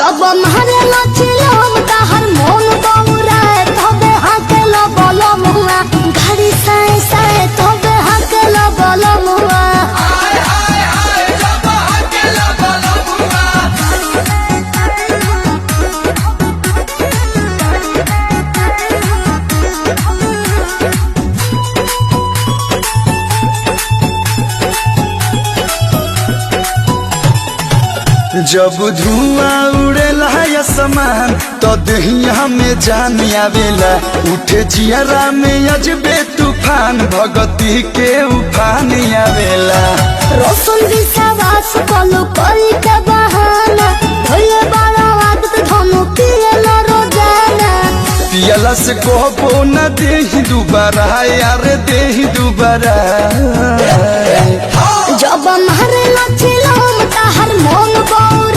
जब मारे लचिलम ताहर मन बौराए तबे हाकेल बलमुआ घड़ी साए साए तबे हाकेल बलमुआ जब धुआं उड़ेला आसमान तो दहिया में जान आवेला उठे जियरा में अजबे तूफान भगती के उफान आवेला रोशन विश्वास कलु करी के बहाना भइले बड़ा आदत धनु पियला रोजाना पियला से कहबो न देही दुबारा यार देही दुबारा जब मारे लचिलम ताहर मन बौर